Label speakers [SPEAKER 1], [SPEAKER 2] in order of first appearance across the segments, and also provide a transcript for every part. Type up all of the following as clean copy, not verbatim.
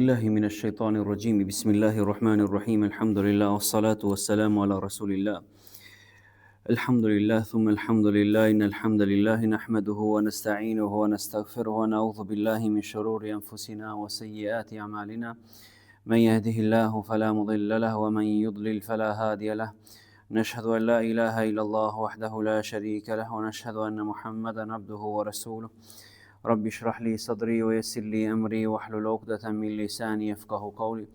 [SPEAKER 1] الله من الشيطان الرجيم بسم الله الرحمن الرحيم الحمد لله والصلاة والسلام على رسول الله الحمد لله ثم الحمد لله إن الحمد لله نحمده ونستعينه ونستغفره ونعوذ بالله من شرور أنفسنا وسيئات أعمالنا من يهده الله فلا مضل له ومن يضلل فلا هادي له نشهد أن لا إله إلا الله وحده لا شريك له ونشهد أن محمدا عبده ورسوله رب اشرح لي صدري ويسر لي أمري واحلل عقدة من لساني يفقه قولي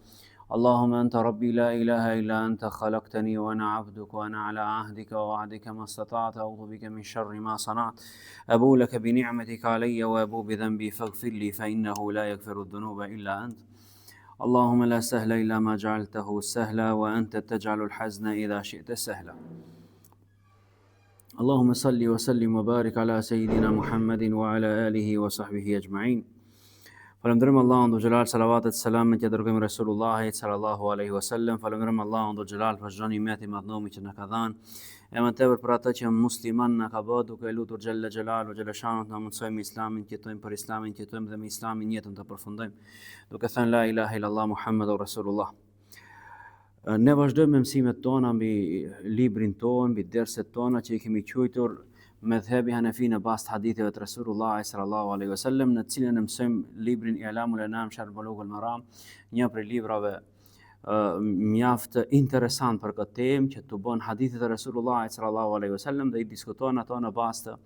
[SPEAKER 1] اللهم أنت ربي لا إله إلا أنت خلقتني وأنا عبدك وأنا على عهدك ووعدك ما استطعت أعوذ بك من شر ما صنعت أبو لك بنعمتك علي وأبو بذنبي فاغفر لي فإنه لا يغفر الذنوب إلا أنت اللهم لا سهل إلا ما جعلته سهلا وأنت تجعل الحزن إذا شئت سهلا اللهم صل وسلم وبارك على سيدنا محمد وعلى آله وصحبه أجمعين فلندرم الله عنده جلال صلوات السلام të dërgojmë Resulullah sallallahu alaihi wasallam falënderojmë Allah عنده جلال për çdo nimet i madhnomi që na ka dhënë e më tepër për atë që musliman na ka bërë duke lutur xhalla xhelal ve xhelashanut na mundsojmë islamin të jetojmë për islamin të jetojmë dhe me islamin jetën të përfundojmë duke thënë la ilaha illallah muhammedur rasulullah. Ne vazhdojmë me mësimet tona mbi librin tonë, mbi derset tona që i kemi quajtur Medhebi Hanefi në bazë të haditheve të Resulullah sallallahu alaihi wasallam, në cilën ne mësojmë librin I'lamul Anam Sharh Bulughul Maram, një prej librave mjaft interesant për këtë temë që të bën hadithet e Resulullah sallallahu alaihi wasallam dhe i diskuton ato në bazë të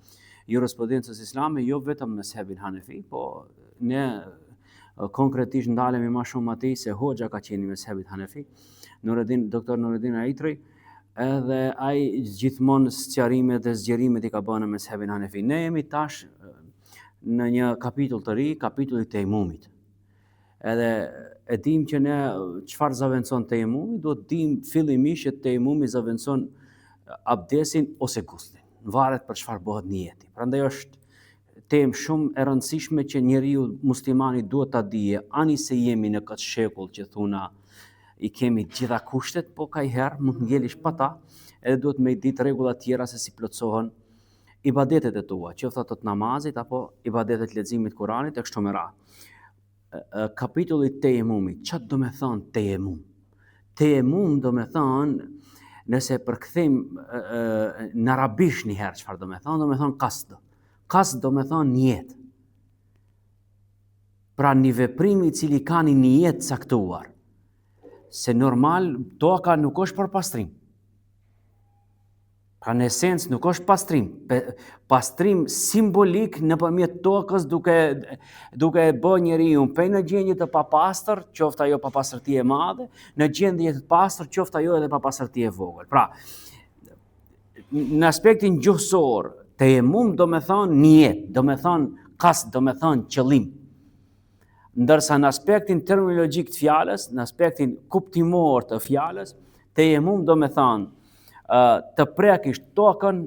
[SPEAKER 1] jurisprudencës islame, jo vetëm Medhebin Hanefi, po ne konkretisht ndalemi më shumë atij se hoxha ka qenë i Medhebit Hanefi. Doktor Nureddin Aitri, edhe ai gjithmonë sqarimet dhe zgjerimet i ka bënë me Medhebin Hanefi. Ne jemi tash në një kapitull të ri, kapitulli i tejmumit. Edhe e dim që ne çfarë zaventson tejmumi, duhet dim fillimisht që tejmumi zaventson abdesin ose guslin. Varet për çfarë bëhet niyeti. Prandaj është temë shumë e rëndësishme që njeriu muslimani duhet ta dije, ani se jemi në këtë shekull që thuna i kemi gjitha kushtet, po kajherë mund ngelish pa ta, edhe duhet me i ditë rregulla tjera se si plotësohen ibadetet e tua, qoftë ato të namazit apo ibadetet leximit Kuranit e kështu me radhë. Kapitulli tejemumit, çfarë do të thonë tejemum? Tejemum do të thonë, nëse përkthejmë në arabisht një herë çfarë do të thonë qasd. Qasd do të thonë niyet. Pra një veprim i cili ka një niyet caktuar. Se normal toka nuk është për pastrim. Pra në esencë nuk është pastrim. Pastrim simbolik nëpërmjet tokës duke bë njeriu prej në gjendje të papastër, qoftë ajo papastërti e madhe, në gjendje të pastër, qoftë ajo edhe papastërti e vogël. Pra, në aspektin gjuhësor, tejemum do të thonë niyet, do të thonë qasd, do të thonë qëllim. Ndërsa në aspektin terminologjik të fjalës, në aspektin kuptimor të fjalës, tejemum do të thonë të prekësh tokën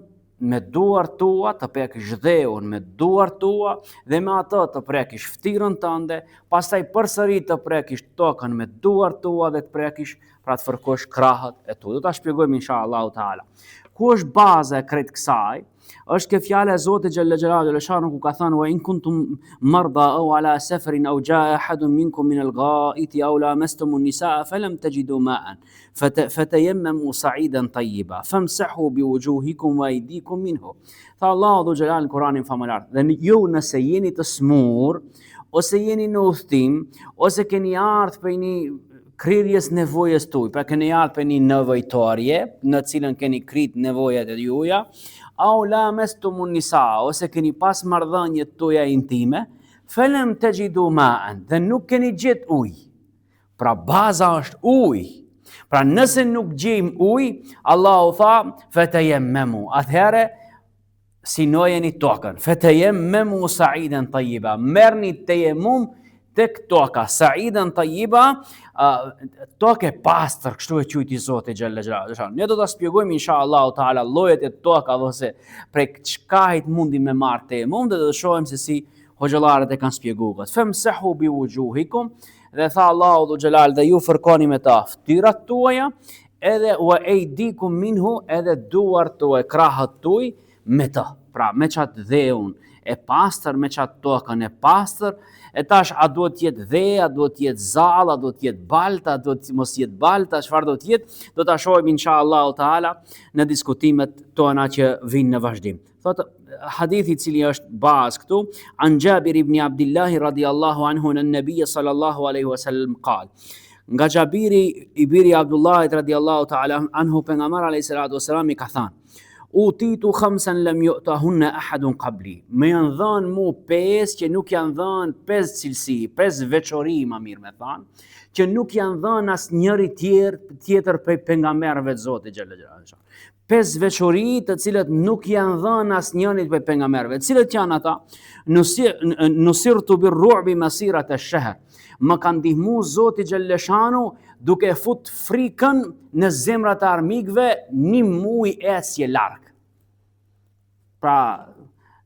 [SPEAKER 1] me duart tua, të prekësh dheun me duart tua dhe me atë të prekësh fytyrën tënde, pastaj përsëri të prekësh tokën me duart tua dhe të prekësh pra të fërkosh krahët e tu. Do ta shpjegojmë inshallah taala. Ku është baza e krejt kësaj? Është ke fjala e Zotit xhalla xhelalu ku ka thënë wa in kuntum marda aw ala safarin aw jaa ahadun minkum min al-gha'iti aw lamastum an-nisaa falam tajidu ma'an fatayammamu sa'idan tayyiba famsahu biwujuhikum wa aydikum minhu. Tha Allahu xhelal në Kur'anin famullar. Dhe ju nëse jeni të smur ose jeni në udhtim ose keni ardhur për një krirjes nevojës tuaj, pra keni ardhur për një nevojtarje në cilën keni krit nevojat e juaja, au lamastum nisa ose keni pas marrëdhëniet tuaja intime, falam tajidu ma'an, dhe nuk keni gjet ujë. Pra baza është ujë. Pra nëse nuk gjejmë ujë, Allahu tha fatayammamu, atëherë sinojeni tokën. Fatayammamu sa'idan tayyiba. Merrni tejemum tek toka, sa'idan tayyiba, tokë e pastër, kështu e quajti Zoti xhalla xhelalu. Ne do ta shpjegojmë inshallah taala llojet e tokave ose prej çkajt mundi me marrë tejemum dhe do të shohim se si hoxhallarët e kanë shpjeguar. Famsahu biwujuhikum, dhe tha Allahu xhelal dhe ju fërkoni me ta fytyrat tuaja, edhe wa aydikum minhu, edhe duart tuaj, krahët tuaj me ta. Pra me çat dheun e pastër me çat tokën e pastër, e tash a duhet të jetë dhe, a duhet të jetë zall, a duhet të jetë balta, a duhet të mos jetë balta, çfarë do të jetë, do ta shohim inshallah taala në diskutimet tona që vinë në vazhdim. Thotë hadithi i cili është bazë këtu, an Jabir ibn Abdullah radhiyallahu anhu an nabiy sallallahu alaihi wasallam qal. Nga Jabiri i biri Abdullahit radhiyallahu ta'ala anhu, pejgamberi alayhi salatu wasalam i ka thënë: utitu khamsan lam yu'tahunna ahadun qabli. Më janë dhënë mu 5 që nuk janë dhënë, 5 cilësi, 5 veçori më mirë me thënë, që nuk janë dhënë asnjëri tjetër prej pejgamberëve të Zotit xhalla xhalla. 5 veçori të cilët nuk janë dhënë asnjërit prej pejgamberëve. Cilët janë ata? Nusirtu birru'bi masirat ash-shahr. Më ka ndihmu Zoti Gjellëshanu duke fut frikën në zemrat e armikëve 1 muaj ecje larg. Pra,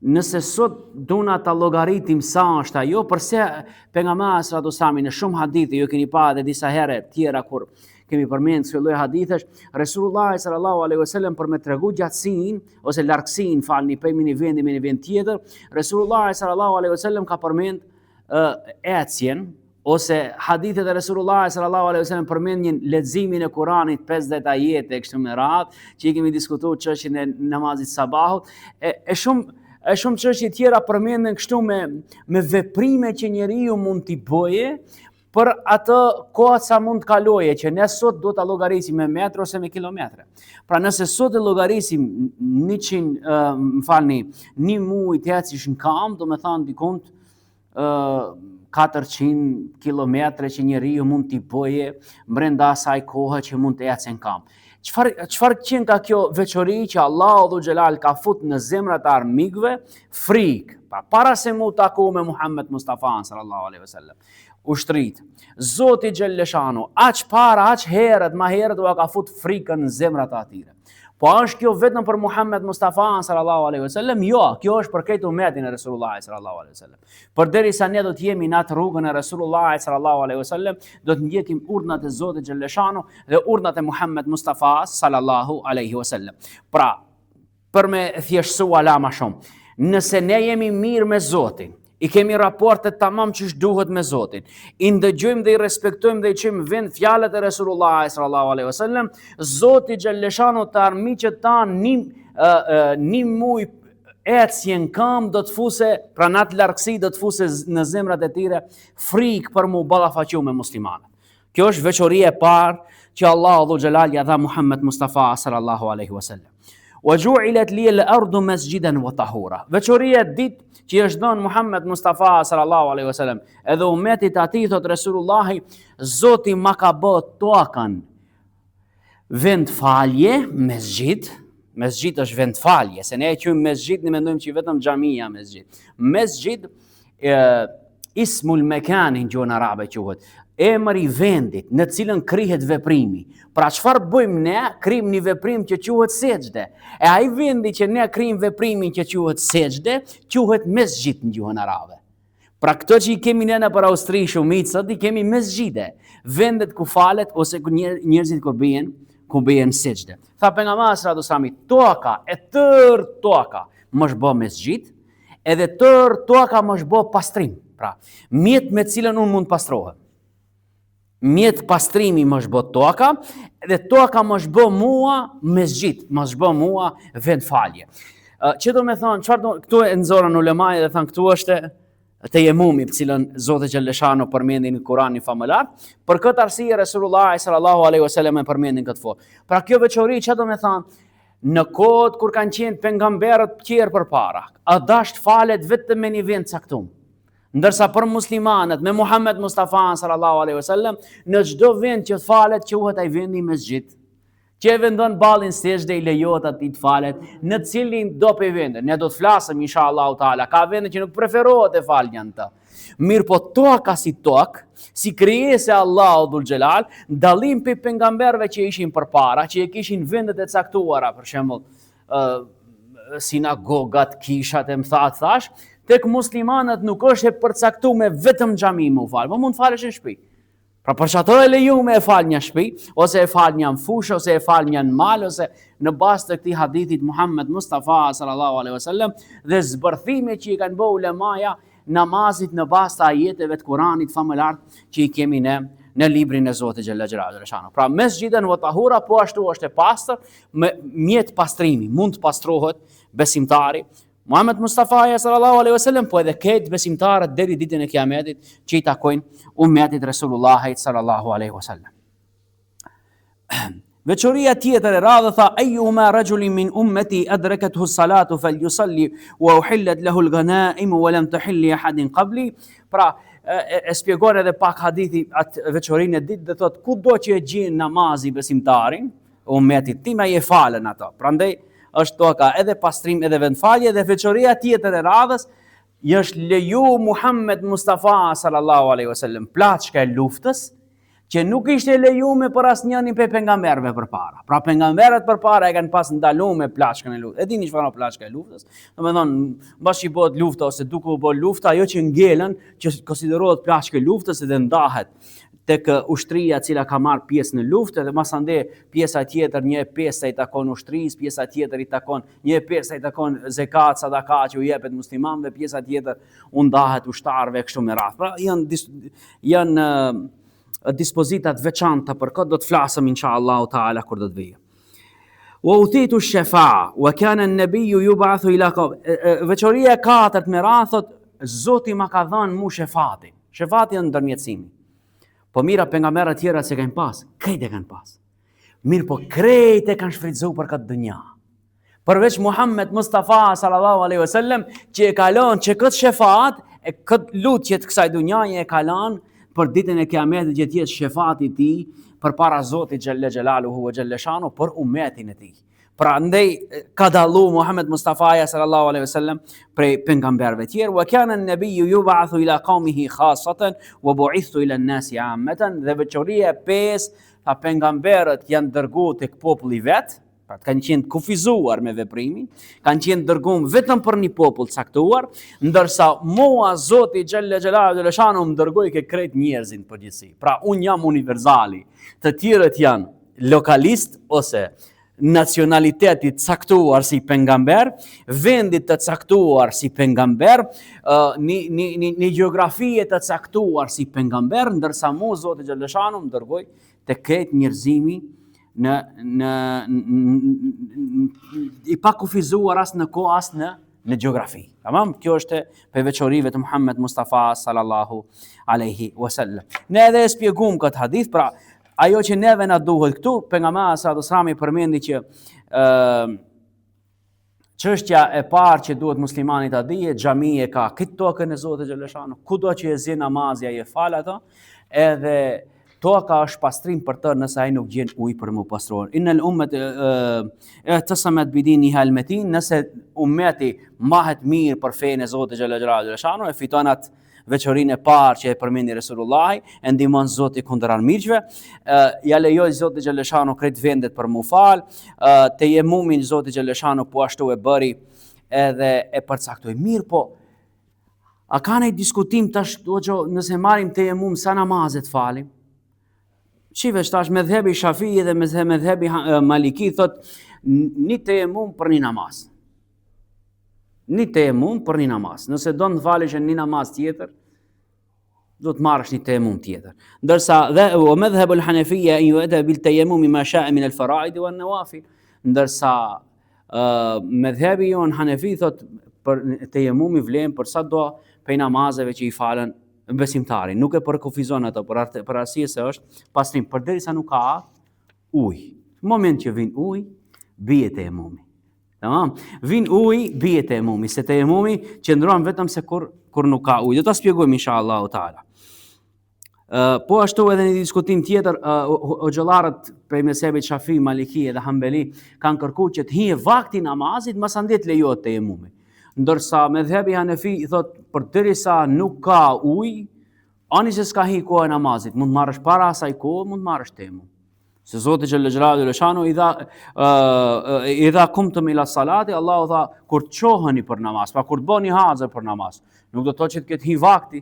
[SPEAKER 1] nëse sot duna ta llogaritim sa është ajo, përse pejgamberi sallallahu alaihi wasallam në shumë hadithe, ju keni pa edhe disa herë tjera kur kemi përmend këto lloj hadithesh, Resulullah sallallahu alaihi wasallam për me tregu gjatësinë ose largësinë, falni, prej një vendi në një vend tjetër, Resulullah sallallahu alaihi wasallam ka përmend ecjen, ose hadithet e Resulullah sallallahu alaihi wasallam përmendin leximin e Kuranit 50 ajete kështu me radhë, që i kemi diskutuar çështjen e namazit sabahut, e shumë çështje tjera përmenden kështu me veprime që njeriu mund t'i bëje për atë kohë sa mund të kaloje, që ne sot do ta llogarisim me metra ose me kilometra. Pra nëse sot e llogarisim 1 muaj të ecish në kam, do me thënë dikont 400 kilometra që njeriu mund t'i bëje brenda asaj kohe që mund të ecë në kam. Çfarë qenë ka kjo veçori që Allahu dhu xhelal ka fut në zemrat e armikëve frikë, para se mu taku me Muhammed Mustafa sallallahu alaihi wasallam. Ushtrit, Zoti Gjellëshanu, aq para, aq herët, ma herët u ka fut frikën në zemrat e atyre. Po është kjo vetëm për Muhammed Mustafa sallallahu alaihi wasallam? Jo, kjo është për këtë umetin e Resulullah sallallahu alaihi wasallam. Përderisa ne do të jemi në atë rrugën e Resulullah sallallahu alaihi wasallam, do të ndjekim urdhnat e Zotit Gjellëshanu dhe urdhnat e Muhammed Mustafa sallallahu alaihi wasallam. Pra, për me thjeshtësua la ma shumë, nëse ne jemi mirë me Zotin, i kemi raportet tamam që duhet me Zotin, i ndëgjojmë dhe i respektojmë dhe i qëmë vend fjalët e Resulullah sallallahu alaihi wasallam, Zoti Gjellëshanu të armiqët tanë 1 muaj ecje në kam do të fuse, pra në atë largësi do të fuse në zemrat e tyre frikë për mu ballafaqu me muslimanët. Kjo është veçoria e parë që Allahu dhu xhelal ja dha Muhammed Mustafa sallallahu alaihi wasallam. Wa ju'ilat li al-ardu masjidan wa tahura. Veçoria e dytë që është dhënë Muhammed Mustafa sallallahu alaihi wasallam, edhe umetit atij, thot Resulullahi, Zoti ma ka bë tokën vend falje, mesxhid. Mesxhid është vend falje, se ne e quajmë mesxhid, ne mendojmë që vetëm xhamia mesxhid. Mesxhid ismul mekanin gjuhën arabe quhet, emri i vendit në cilën krihet veprimi. Pra çfarë bëjmë ne? Krijmë një veprim që quhet sejdë. E ai vendi që ne krijmë veprimin që quhet sejdë, quhet mesxhid në gjuhën arabe. Pra këto që i kemi ne për Austri shumicët, i kemi mesxhide, vendet ku falet ose ku njerëzit ku bien sejdë. Tha pejgamberi sallallahu alaihi wasallam, toka e tërë toka mos bë mesxhid, edhe tërë toka mos bë pastrim. Pra, mjet me cilën unë mund pastrohem. Mjet pastrimi më shbë toka, dhe toka më shbë mua mesxhid, më shbë mua vend falje. Që do me thonë, këtu e nëzorën ulemaj dhe thonë, këtu është tejemumi për cilën Zoti Gjellëshanu përmendin në Kur'anin famëlar, për këtë arsye Resulullah sallallahu alaihi wasallam e përmendin këtë formë. Pra kjo veçori që do me thonë, në kohët kur kanë qenë pejgamberët tjerë përpara, a dasht falet vetëm me një vend caktuar. Ndërsa për muslimanët me Muhammed Mustafa sallallahu alaihi wasallam, në çdo vend që falet quhet ai vendi mesxhid. Që e vendon ballin sejdë i lejohet atij të falet në cilin do pe vende. Ne do të flasim inshallah taala. Ka vende që nuk preferohet të faljen të. Mirë po toka si tokë, si krijesë e Allahu dhul xhelal, dallim pe pejgamberëve që ishin përpara, që e kishin vendet e caktuara, për shembull, sinagogat, kishat e thash, tek muslimanët nuk është e përcaktuar me vetëm xhami më fal, po mund falesh në shtëpi. Pra për çato e lejuar e fal një shtëpi, ose e fal një fushë, ose e fal një mal, ose në bazë të këtij hadithit Muhammed Mustafa sallallahu alaihi wasallam dhe zbërthimet që i kanë bërë ulemaja namazit në bazë të ajeteve të Kuranit famëlar që i kemi në librin e Zotit xhalla xhelalu. Pra mesxhiden wa tahura po ashtu është e pastër, me mjet pastrimi, mund të pastrohet besimtari. Muhammed Mustafa sallallahu alaihi wasallam po edhe këtë besimtarët deri ditën e Kiametit që i takojnë ummetit Resulullahit sallallahu alaihi wasallam. Veçoria tjetër e radhë tha ayyuma rajulin min ummati adrakathu as-salatu falyusalli wa uhillat lahu al-ghanaim wa lam tahil li ahadin qabli. Pra e shpjegon edhe pak hadithi atë veçorinë e ditë dhe thot kudo që e gjen namazi besimtarin ummetit tim ai e falën ato. Prandaj është toka edhe pastrim edhe vendfalje dhe veçoria tjetër e radhës është leju Muhammed Mustafa sallallahu alaihi wasallam plaçka e luftës që nuk ishte lejuar për asnjënin prej pejgamberëve përpara. Pra pejgamberët përpara e kanë pas ndaluar me plaçkën e luftës. E dini çfarë është plaçka e luftës? Domethënë, mbas që bëhet lufta ose duke u bërë lufta, ajo që ngelën, që konsiderohet plaçkë e luftës dhe ndahet tek ushtria e cila ka marrë pjesë në luftë dhe masande pjesa tjetër 1/5 i takon ushtrisë, pjesa tjetër i takon 1/5 i takon zekat, sadaka që u jepet muslimanëve, pjesa tjetër u ndahet ushtarëve kështu me radhë. Pra janë dispozitat veçanta për këtë do të flasëm inshallah taala kur do të vijë. Wa utitu ash-shafa'a wa kana an-nabiyyu yub'athu ila veçoria e katërt me radhë Zoti ma ka dhënë mu shefatin. Shefati është ndërmjetësimi. Po mira pejgamberët tjerë se kanë pas, krejt e kanë pas. Mirë po krejt e kanë shfrytzuar për këtë dynja. Përveç Muhammed Mustafa sallallahu alaihi wasallam që e kalon që këtë shefat e këtë lutje të kësaj dynjaje e kalon për ditën e Kiametit që të jetë shefati i tij përpara Zotit xhalla xhelaluhu wa xhalla shanu për ummetin e tij. Prandaj ka dallu Muhammed Mustafa sallallahu alaihi wasallam prej pejgamberëve tjerë wa kana an-nabiyyu yub'athu ila qaumihi khassatan wa bu'ithu ila an-nasi 'ammatan. Dhe veçoria 5 ta pejgamberët janë dërguar tek populli vet, pra kanë qenë kufizuar me veprimin, kanë qenë dërguar vetëm për një popull caktuar, ndërsa mua Zoti xhalla xhelalu shanu më dërgoi ke krejt njerëzin në përgjithësi. Pra unë jam universali, të tjerët janë lokalist ose nacionalitetit caktuar si pejgamber, vendit të caktuar si pejgamber, një gjeografi të caktuar si pejgamber, ndërsa mu Zoti xhalla shanu më dërgoi te krejt njerëzimi i pa kufizuar as në kohë as në gjeografi. Tamam? Kjo është për veçorive të Muhammed Mustafa sallallahu alaihi wasallam. Ne edhe shpjegum këtë hadith, pra ajo që neve na duhet këtu, pejgamberi sallallahu alaihi wasallam përmendi që çështja e parë që duhet muslimani ta dijë, xhamia ka këtë tokën e Zotit xhalla shanu, kudo që e zë namazi ai e fal ato, edhe toka është pastrim për të nëse ai nuk gjen ujë për mu pastruar. Innal ummat tasamat bidiniha al-matin, nëse ummeti mbahet mirë për fenë e Zotit xhalla shanu, e fiton atë veçorinë e parë që e përmendi Resulullahi, e ndihmon Zoti kundër armiqve, ja lejoi Zoti xhalla shanu krejt vendet për mu fal, te jemumin Zoti xhalla shanu po ashtu e bëri edhe e përcaktoi. Mirë po, a ka një diskutim tash nëse marrim te jemum sa namazet falim? Shivesh tash medhebi Shafii dhe medhebi Maliki thot një tejemum për një namaz. Një tejemum për një namaz. Nëse do të falesh një namaz tjetër, do të marrësh një tejemum tjetër. Ndërsa dhe medhebu al-Hanafiyya yu'ta bil tejemum ma sha'a min al-fara'id wa an-nawafil. Ndërsa medhebi jon Hanefi thot për tejemumi vlen për sa do prej namazeve që i falen besimtari, nuk e përkufizon ato për arsye se është pastrim, përderisa nuk ka ujë. Në moment që vin ujë, bie tejemumi. Tamam? Vin ujë, bie tejemumi, se tejemumi qëndron vetëm se kur nuk ka ujë. Do ta shpjegojmë inshallah taala. Po ashtu edhe një diskutim tjetër, xhollarët prej mezhebit Shafi, Maliki dhe Hanbeli kanë kërkuar që të hije vakti namazit, masandej lejohet tejemumi. Ndërsa medhebi Hanefi i thot përderisa nuk ka ujë, ani se s'ka hi kohë e namazit, mund marrësh para asaj kohë, mund marrësh tejemum. Se Zoti xhalla xhelalu shanu idha kumtum ila salati, Allahu tha kur të çoheni për namaz, pa kur të bëni hazër për namaz. Nuk do të thotë që të ketë hi vakti.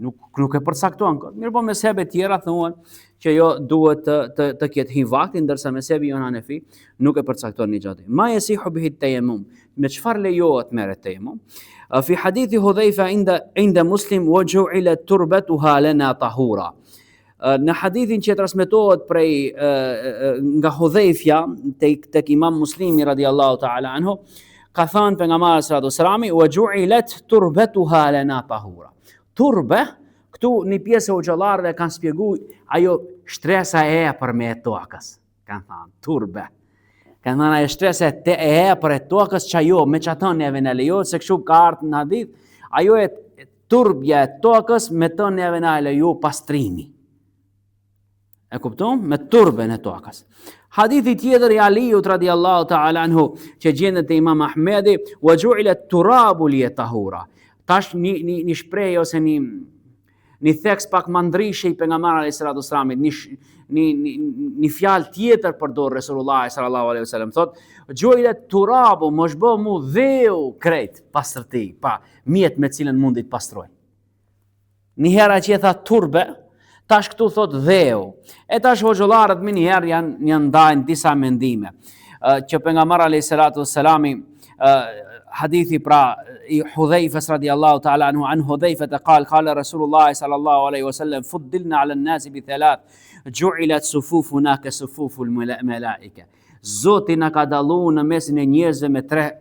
[SPEAKER 1] Nuk e përcakton kot. Mirë po mezhebe tjera thuan që jo duhet të ketë hi vakti, ndërsa mezhebi jon Hanefi nuk e përcakton një gjatë. Ma yasihu bihi tayammum. Me çfarë lejohet merret tayammum? Fi hadithi Hudhaifa inda Muslim wa ju'ilat turbatuha lana tahura. Në hadithin që transmetohet prej nga Hudhaifja tek Imam Muslimi radiallahu ta'ala anhu, ka thënë pejgamberi sallallahu alaihi wasallam wa ju'ilat turbatuha lana tahura. Turbe, këtu një pjesë e hoxhallarëve kanë shpjeguar ajo shtresa e epër me tokës. Kanë thënë turbe. Kanë thënë ajo shtresa e epër e tokës që ajo me çaton neve në lejohet se kështu ka ardhur në hadith, ajo e turbja e tokës me të neve në lejo pastrimi. E kupton? Me turben e tokës. Hadithi tjetër i Aliut radiallahu ta'ala anhu që gjendet te Imam Ahmedi, wa ju'ilat turabu liyatahura. Tash një shprehje ose një theks pak mandrishe i pejgamberit alayhis salatu wassalamit, një fjalë tjetër përdor Resulullah sallallahu alaihi wasallam, thot ju'ilat turabu mos bë mu dheu krejt pastërti, pa mjet me cilën mundi të pastroj. Një herë që e tha turbe, tash këtu thot dheu. E tash hoxhallarët më një herë janë ndajnë disa mendime. Që pejgamberi alayhis salatu wassalami hadithi pra i Hudhaifës radiallahu ta'ala anhu an Hudhaifët qala Rasulullah sallallahu alaihi wasallam fuddilna ala an-nas bi thalath ju'ilat sufufuna ka sufuful malaika. Zoti na ka dalluar në mesin e njerëzve me 3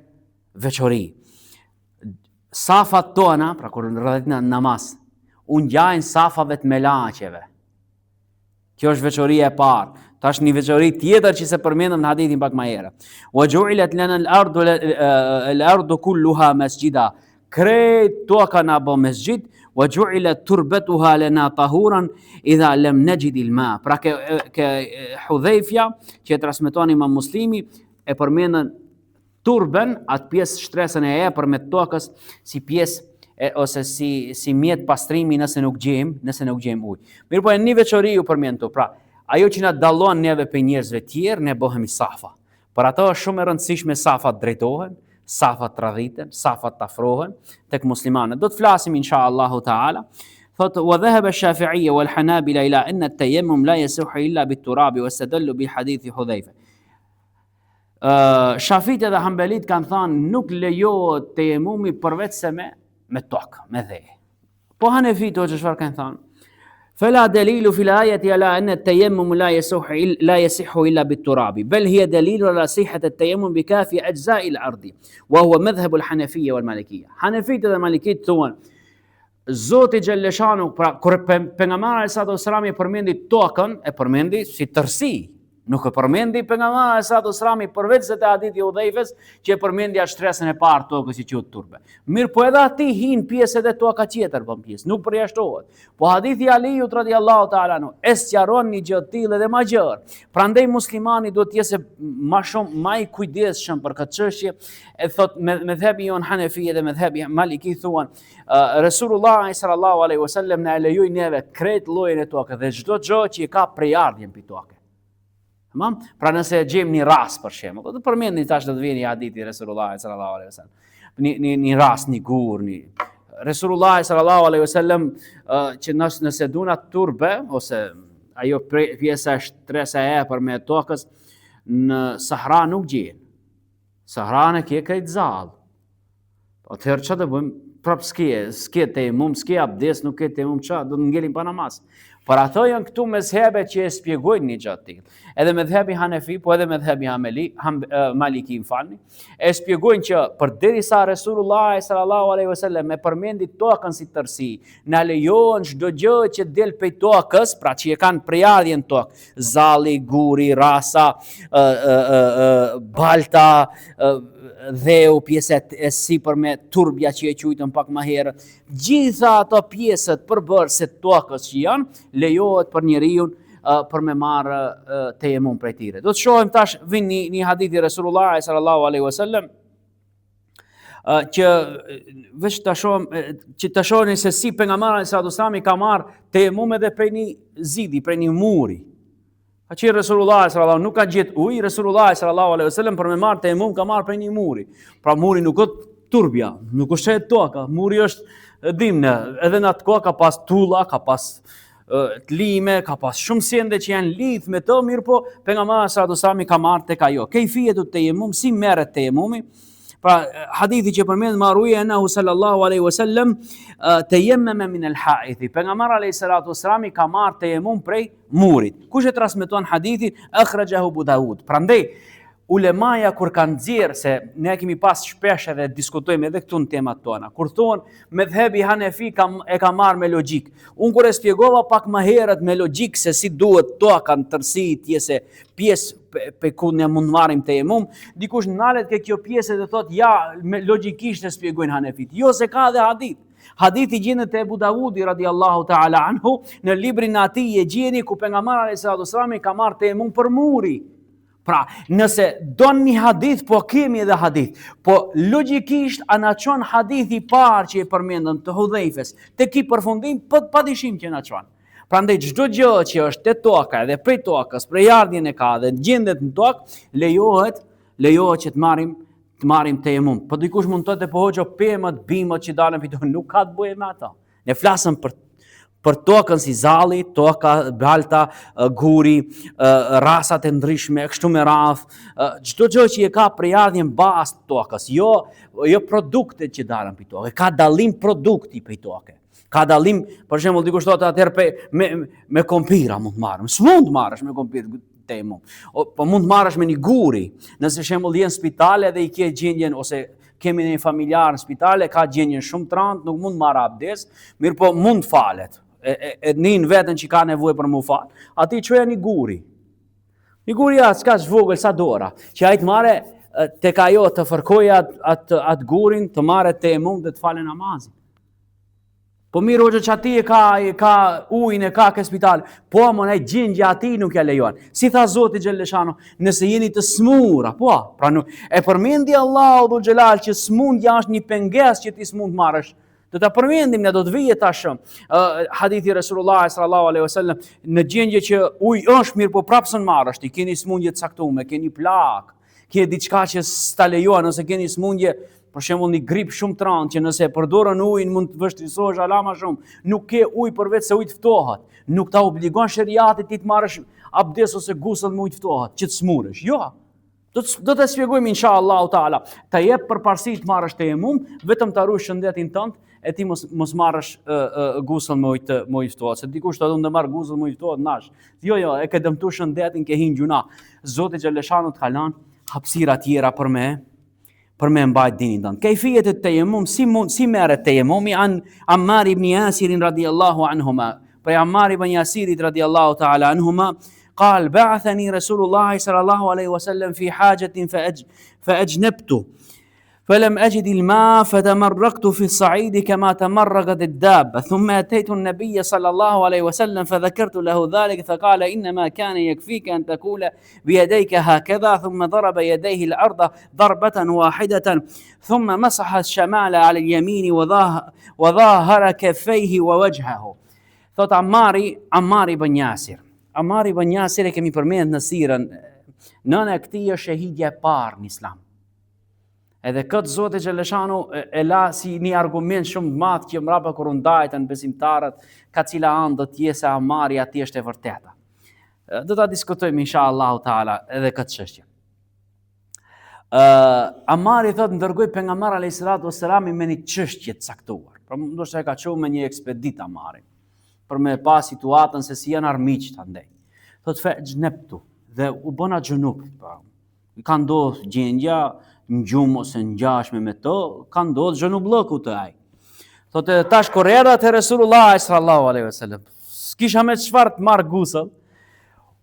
[SPEAKER 1] veçori. Safat tona, pra kur rrjedhna në namaz, u ngjajnë safave të melaqeve. Kjo është veçoria e parë. Tash një veçori tjetër që se përmendëm në hadithin pak më herët. Wa ju'ilat lana al-ardu kulluha masjida. Krejt toka na bë mesxhid, wa ju'ilat turbatuha lana tahuran idha lam najid al-ma. Pra ke Hudhaifja që transmeton Imam Muslimi e përmendën turben, atë pjesë shtresën e epër me tokës si pjesë ose si mjet pastrimi nëse nuk gjejmë ujë. Mirë po e një veçori ju përmend këtu. Pra ajo që na dallon neve për njerëzve tjerë, ne bëhemi safa. Por ato është shumë e rëndësishme safat drejtohen, safat tradhiten, safat tafrohen tek muslimanët. Do të flasim inshallahu taala. Thot wa dhahaba ash-Shafi'iyya wal Hanabila ila anna at-tayammum la yasihu illa bit-turab wastadallu bi hadith Hudhaifa. Shafi'it dhe Hanbelit kanë thënë nuk lejohet tayammumi përveç se me tokë, me dhe. Po Hanefit çfarë kanë thënë? فلا دليل في الآية على أن التيمم لا يصح إلا بالتراب بل هي دليل على صحة التيمم بكافي أجزاء الأرض وهو مذهب الحنفية والمالكية. حنفية والمالكية ثوان Zoti Gjelleshanu, pra kur pejgamberi sallallahu alaihi wasallam e përmendi tokën, e përmendi si tërsi. Nuk e përmendi pejgamberi sallallahu alaihi wasallam përveç se te hadithi i Hudhaifës që e përmendi atë shtresën e parë tokës që quhet turbe. Mirë, po edhe aty hin pjesë edhe toka tjetër po pjesë, nuk përjashtohet. Po hadithi i Aliut radhiyallahu ta'ala anhu e sqaron një gjë të tillë dhe më gjerë. Prandaj muslimani duhet të jetë më shumë më i kujdesshëm për këtë çështje. E thot me dhëbi jon Hanefi dhe me dhëbi Maliki thuan Resulullah sallallahu alaihi wasallam na lejoi neve krejt llojin e tokës dhe çdo gjë që ka prejardhjen mbi tokë. Tamam? Pra nëse gjejmë një rast për shembull, do të përmendni tash do të vini hadithi Resulullah sallallahu alaihi wasallam. Një rast, një gur, Resulullah sallallahu alaihi wasallam që nëse duna turbe ose ajo pjesa shtresa e epër me tokës në Sahra nuk gjen. Sahra në ke krejt zall. Atëherë çfarë do bëjmë? Prap s'ke temum, s'ke abdes, nuk ke temum çfarë, do të ngelim pa namaz. Por ato janë këtu mezhebe që e shpjegojnë një gjë të tillë. Edhe mezhebi Hanefi, po edhe mezhebi Maliki, falni, e shpjegojnë që përderisa Resulullah sallallahu alaihi wasallam e përmendi tokën si tërsi, na lejohen çdo gjë që del prej tokës, pra që e kanë prejardhjen tokë, zalli, guri, rasa, balta, dheu, pjesët e sipër me turbja që e quajtën pak më herët. Gjitha ato pjesët përbërëse tokës që janë lejohet për njeriu për me marrë tejemum prej tyre. Do të shohim tash vin një hadithi Resulullah sallallahu alaihi wasallam që veç ta shohim që ta shohni se si pejgamberi sallallahu alaihi wasallam ka marrë tejemum edhe prej një zidi, prej një muri. Që Resulullah sallallahu nuk ka gjetë ujë, Resulullah sallallahu alaihi wasallam për me marrë tejemum ka marrë prej një muri. Pra muri nuk është turbja, nuk është toka, muri është dim ne, edhe në atë kohë ka pas tulla, ka pas të lime, ka pas shumë sende që janë lidh me të, mirë po pejgamberi sallallahu alaihi wasallam ka marrë tek ajo. Kayfiyatu tayammum, si merret tayammumi? Pra hadithi që përmend marruja anhu sallallahu alaihi wasallam tayammama min al-ha'ith. Pejgamberi alayhi salatu wasallam ka marrë tayammum prej murit. Kush e transmeton hadithin? Akhrajahu Abu Daud. Prandaj ulemaja kur kanë nxjerrë, se ne kemi pas shpesh edhe diskutojmë edhe këtu në temat tona, kur thonë medhebi Hanefi e ka marrë me logjik. Unë kur e shpjegova pak më herët me logjik se si duhet toka në tërësi tjese pjesë pe ku ne mund marrim tayammum, dikush nalet ke kjo pjesë dhe thotë ja, me logjikisht e shpjegojnë Hanefit. Jo, se ka dhe hadith. Hadithi gjendet te Abu Davudi radiallahu ta'ala anhu, në librin e atij e gjeni ku pejgamberi alayhis salam ka marrë tayammum për muri. Pra, nëse don një hadith, po kemi edhe hadith, po logjikisht ana çon hadithi parë që e përmendëm të Hudhaifes, te ki përfundim pa dyshim që na çon. Prandaj çdo gjë që është te toka edhe prej tokës, prej ardhjen e ka dhe gjendet në tokë, lejohet që të marrim tayammum. Po dikush mund të thotë po hoxha pemët, bimët që dalën fiton, nuk ka të bëjë me ata. Ne flasëm për tokën si zalli, toka, balta, guri, rasat e ndryshme, kështu me radh, çdo gjë që e ka përjardhjen bazë të tokës, jo produktet që dalën prej tokës, ka dallim produkti prej tokës. Ka dallim, për shembull, dikush thotë atëherë me kompira mund të marrëm. S'mund të marrësh me kompirë tayammum. Po mund të marrësh me një guri. Nëse shembull je në spitale dhe i ke gjendjen ose kemi një familjar në spitale, ka gjendjen shumë trant, nuk mund marrë abdes, mirë po mund falet. E nin vetën që ka nevojë për mu fal. Ati çoja një guri. Një guri s'ka zvogël sa dora, që ai të marrë tek ajo të fërkoja atë gurin, të marrë tayammum dhe të falë namazin. Po mirë hoxha që ati e ka ujin e ka ke spital, po më ai gjendja ati nuk ja lejon. Si tha Zoti Xheleshano, nëse jeni të smura, po, pra nuk e përmendi Allahu dhul xhelal që smundja është një pengesë që ti s'mund marrësh. Do ta përmendim, ne do të vijë tash. Hadithi Resulullah sallallahu alaihi wasallam në gjendje që uji është mirë, po prapë s'në marrësh, ti keni smundje të caktuar, keni plak, ke diçka që s'ta lejon, ose keni smundje, për shembull një grip shumë trant që nëse përdorën ujin mund të vështirësohesh ala më shumë, nuk ke ujë përveç se uji të ftohet. Nuk ta obligon shariati ti të marrësh abdes ose gusull me ujë të ftohet, që të smuresh. Jo. Do të shpjegojmë inshallah taala. Ta jep përparësi të marrësh tayammum, vetëm ta ruash shëndetin tënd, e ti mos marrësh gusull me ujë të ftohet. Se dikush thotë unë marr gusull me ujë të ftohet nash. Jo, e ke dëmtuar shëndetin, ke hin gjuna. Zoti Xheleshanu të ka lënë hapësira tjera për me mbajt dinin tënd. Kayfiyat at-tayammum, si merret tayammumi an Ammar ibn Yasir radiyallahu anhuma. Për Ammar ibn Yasirit radiyallahu ta'ala anhuma, قال بعثني رسول الله صلى الله عليه وسلم في حاجة فأجنبت فلم أجد الماء فتمرقت في الصعيد كما تمرقت الدابة ثم أتيت النبي صلى الله عليه وسلم فذكرت له ذلك فقال إنما كان يكفيك أن تقول بيديك هكذا ثم ضرب يديه الأرض ضربة واحدة ثم مسح الشمال على اليمين وظاهر كفيه ووجهه. ثوت عمار ibn Yasir. Ammar ibn Yasir e kemi përmend në sirën, nëna e këtij është shahidja e parë në Islam. Edhe këtë Zoti Xheleshanu e la si një argument shumë të madh që mbrapa kur u ndajtën besimtarët, ka cila anë do të jesë Ammari aty është e vërteta. Do ta diskutojmë inshallah taala edhe këtë çështje. Ammari thotë ndërgoi pejgamberi alayhis salatu wassalam me një çështje të caktuar. Por ndoshta e ka çuar me një ekspedit Ammari, për me pa situatën se si janë armiqt andaj. Thot fe xhneptu dhe u bëna xhunup. Ka ndodhur gjendja në gjumë ose në ngjashme me to, ka ndodhur xhunublloku të ai. Thot tash korrera te Resulullah sallallahu alaihi wasallam. S'kisha me çfarë të marr gusull.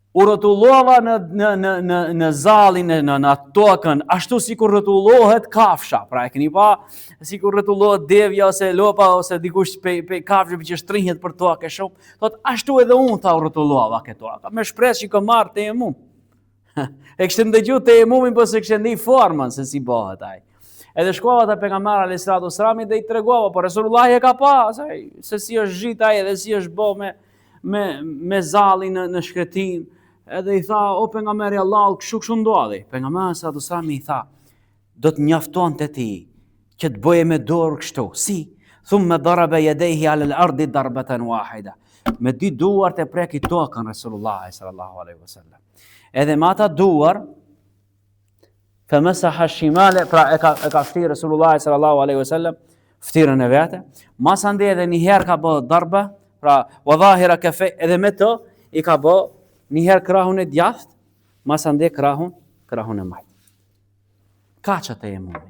[SPEAKER 1] U rrotullova në zallin në tokën, ashtu sikur rrotullohet kafsha. Pra e keni pa sikur rrotullohet devja ose lopa ose dikush pe kafshë që shtrihet për tokë shumë. Thot ashtu edhe unë ta rrotullova këto. Me shpresë që kam marrë tayammum. E kishte ndëgjuar tayammumin, po se kishte ndih formën se si bëhet ai. Edhe shkova te pejgamberi alayhis salatu wassalam dhe I tregova, po Resulullah e ka pa se si është zhit ai dhe si është bë me zallin në shkretin. Edhe I tha, o pejgamberi Allahu, kështu ndodhi. Pejgamberi sallallahu alaihi wasallam I tha, do të njaftonte ti që të bëje me dorë kështu. Si? thumma daraba yadayhi ala al-ardi darbatan wahida. Me dy duart e preki tokën Resulullah sallallahu alaihi wasallam. Edhe me ata duar famasaha shimale, pra e ka ftir Resulullah sallallahu alaihi wasallam ftirën e vete. Masandej edhe një herë ka bë darba, pra wa dhahira kafe, edhe me to i ka bë një herë krahun e djathtë, masandej krahun e majt. Ka që tejemumi.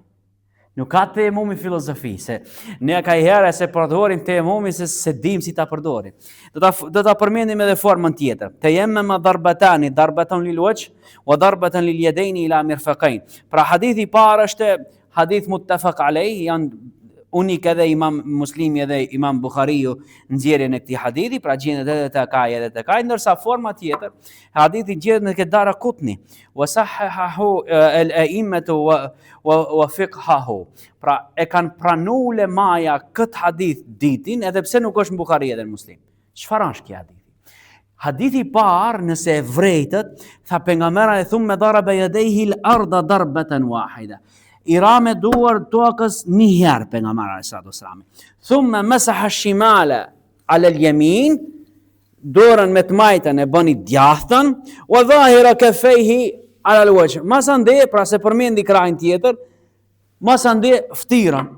[SPEAKER 1] Nuk ka tejemumi filozofi, se ne ka i herë se përdorim tejemumi se dim si ta përdorim. Do ta përmendim edhe formën tjetër. Tejemmama darbatan lil wajh wa darbatan lil yadayn ila mirfaqain. Pra hadithi i parë është hadith muttafaq alayh, janë unik edhe Imam Muslimi edhe Imam Bukhariu nxjerrjen e këtij hadithi, pra gjendet edhe te Kai edhe te Kai, ndërsa forma tjetër, hadithi gjendet në Daraqutni, wa sahahahu al-a'immatu wa fiqhahu. Pra e kanë pranuar ulemaja këtë hadith ditin, edhe pse nuk është në Bukhari edhe në Muslim. Çfarë është ky hadith? Hadithi i parë, nëse e vrejtët, tha pejgamberi thumma daraba yadayhi al-arda darbatan wahida. I ra me duar tokës një herë pejgamberi alayhi salatu wasalam. Thumma masaha shimala ala al-yamin, dorën me të majtën e bëni djathtën, wa dhahira kaffayhi ala al-wajh. Masandej, pra se përmendi krahin tjetër, masandej ftirën.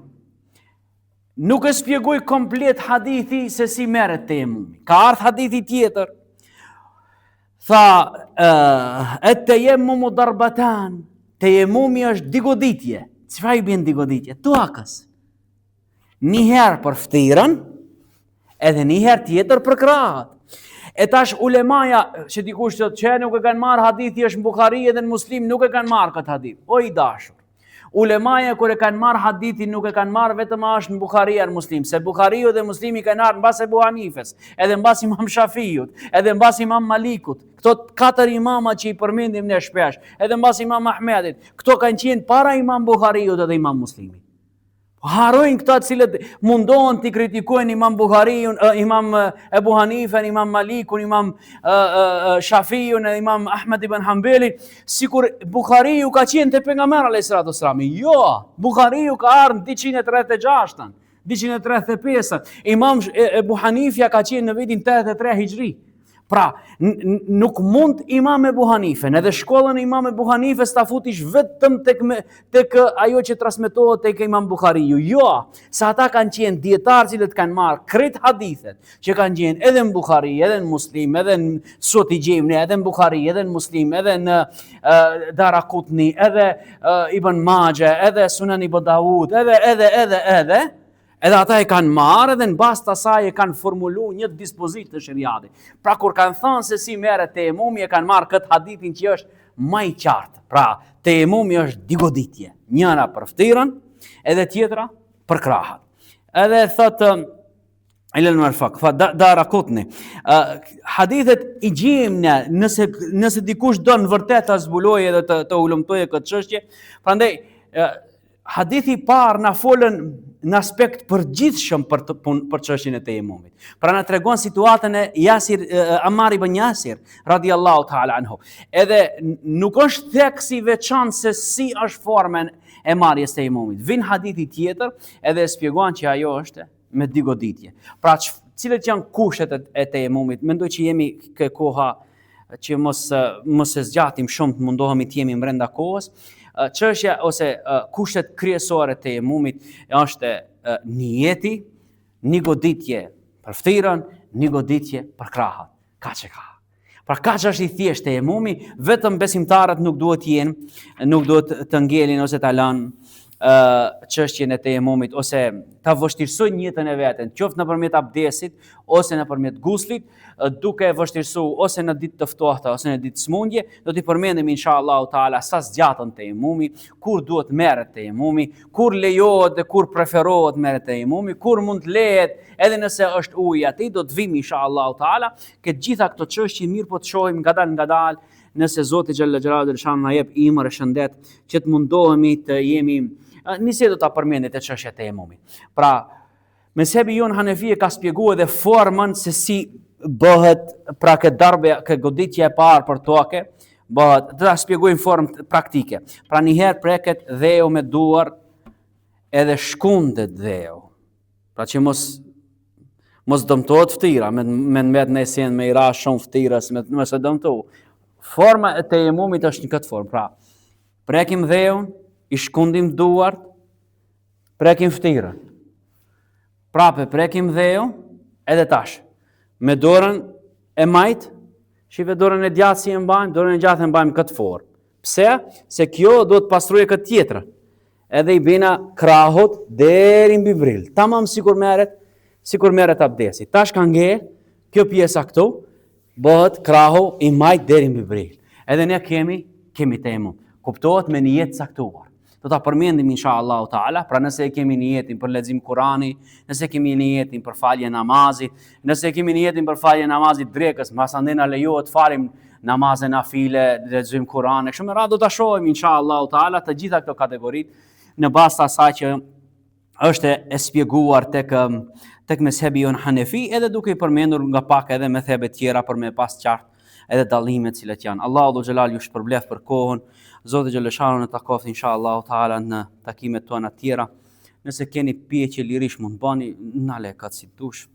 [SPEAKER 1] Nuk e shpjegoj komplet hadithi se si merret tejemumi. Ka ardhur hadithi tjetër. Tha at-tayammumu darbatan. Tejemumi është digoditje. Çfarë i bën digoditje? Tokës. Një herë për ftirën, edhe një herë tjetër për krahët. E tash ulemaja, që dikush thotë që nuk e kanë marrë hadithi është në Bukhari edhe në Muslim, nuk e kanë marrë këtë hadith. O i dashur. Ulemaja kur e kanë marrë hadithin nuk e kanë marrë vetëm është në Bukhari edhe në Muslim, se Bukhariu dhe Muslimi kanë ardhur mbas Ebu Hanifes, edhe mbas Imam Shafiut, edhe mbas Imam Malikut. Këto 4 imama që i përmendim ne shpesh, edhe mbas Imam Ahmedit, këto kanë qenë para Imam Bukhariut edhe Imam Muslimit. Harojnë këta cilët mundohen të kritikojnë Imam Bukhariun, Imam Ebu Hanifen, Imam Malikun, Imam Shafiun, Imam Ahmed ibn Hanbelin, sikur Bukhariu ka qenë te pejgamberi alayhis salatu wasalam. Jo, Bukhariu ka ardhur 236-ën, 235-ën. Imam Ebu Hanifja ka qenë në vitin 83 Hijri. Pra, nuk mund Imam Ebu Hanifen, edhe shkollën e Imam Ebu Hanifes ta futish vetëm tek ajo që transmetohet tek Imam Bukhariu. Jo, sa ata kanë qenë dietarë cilët kanë marrë krejt hadithet, që kanë qenë edhe në Bukhari, edhe në Muslim, edhe në sot i gjejmë ne, edhe në Bukhari, edhe në Muslim, edhe në Daraqutni, edhe Ibn Majah, edhe Sunan Ibn Dawud, edhe ata e kanë marrë dhe në bazë të asaj e kanë formuluar një dispozitë të shariatit. Pra kur kanë thënë se si merret tejemumi, e kanë marrë këtë hadithin që është më i qartë. Pra, tejemumi është digoditje, njëra për ftirën, edhe tjetra për krahët. Edhe thotë Ilal Marfaq, Daraqutni. Hadithet i gjejmë ne, nëse dikush do në vërtet ta zbulojë edhe të ulëmtojë këtë çështje, prandaj hadithi i parë na folën në aspekt përgjithshëm për çështjen e tejemumit. Pra na tregon situatën e Ammar ibn Yasir radhiyallahu ta'ala anhu. Edhe nuk është theksi veçantë se si është forma e marrjes së tejemumit. Vin hadithi tjetër edhe shpjegon që ajo është me digoditje. Pra cilët janë kushtet e tejemumit? Mendoj që jemi ke koha që mos e zgjatim shumë, të mundohemi të jemi brenda kohës. Çështja ose kushtet kryesore të tejemumit është niyeti, një goditje për ftirën, një goditje për krahët. Kaq e ka. Pra kaq është i thjeshtë tejemumi, vetëm besimtarët nuk duhet të ngelin ose ta lënë çështjen e tejemumit ose ta vështirësojnë jetën e veten, qoftë nëpërmjet abdesit ose nëpërmjet guslit, duke vështirësuar ose në ditë të ftohta ose në ditë smundje. Do t'i përmendim inshallah taala sa zgjatën tejemumi, kur duhet merret tejemumi, kur lejohet dhe kur preferohet merret tejemumi, kur mund të lehet edhe nëse është uji aty, do të vim inshallah taala që gjitha këto çështje mirë po të shohim ngadalë, nëse Zoti xhalla xhelalu na jep imër e shëndet që të mundohemi të jemi nisi do ta përmendet e çështja e tejemumit. Pra, mezhebi jon Hanefi ka shpjeguar edhe formën se si bëhet pra këtë darbe, këtë goditje e parë për tokë, bëhet, do ta shpjegojmë formë praktike. Pra një herë preket dheu me duar edhe shkundet dheu. Pra që mos dëmtohet ftira, me met në esenë, me i ra shumë ftirës, me se dëmtu. Forma e tejemumit është në këtë formë. Pra, prekim dheun, i shkundim duart, prekim ftirën. Prape prekim dheun, edhe tash. Me dorën e majt, shive dorën e djathtë si e mbajmë, dorën e gjathë e mbajmë këtë formë. Pse? Se kjo do të pastruje këtë tjetrën. Edhe i bina krahut deri mbi bril. Tamam sikur merret abdesi. Tash ka ngel, kjo pjesa këtu bëhet krahu i majt deri mbi bril. Edhe ne kemi tejemum. Kuptohet me nijet caktuar. Do ta përmendim inshallah taala, pra nëse kemi niyetin për lexim Kurani, nëse kemi niyetin për falje namazit, nëse kemi niyetin për falje namazit drekës, masandej na lejohet falim namazë nafile, lexojmë Kur'an, kështu me radhë do ta shohim inshallah taala të gjitha këto kategoritë në bazë të asaj që është e shpjeguar tek mezhebi jon Hanefi, edhe duke i përmendur nga pak edhe mezhebe tjera për me pas qartë edhe dallimet cilat janë. Allahu dhu xhelal ju shpërblef për kohën. Zoti xheleshanu në takoft inshallah taala në takimet tona tjera. Nëse keni pyetje lirish mund bani, na le kat si dush.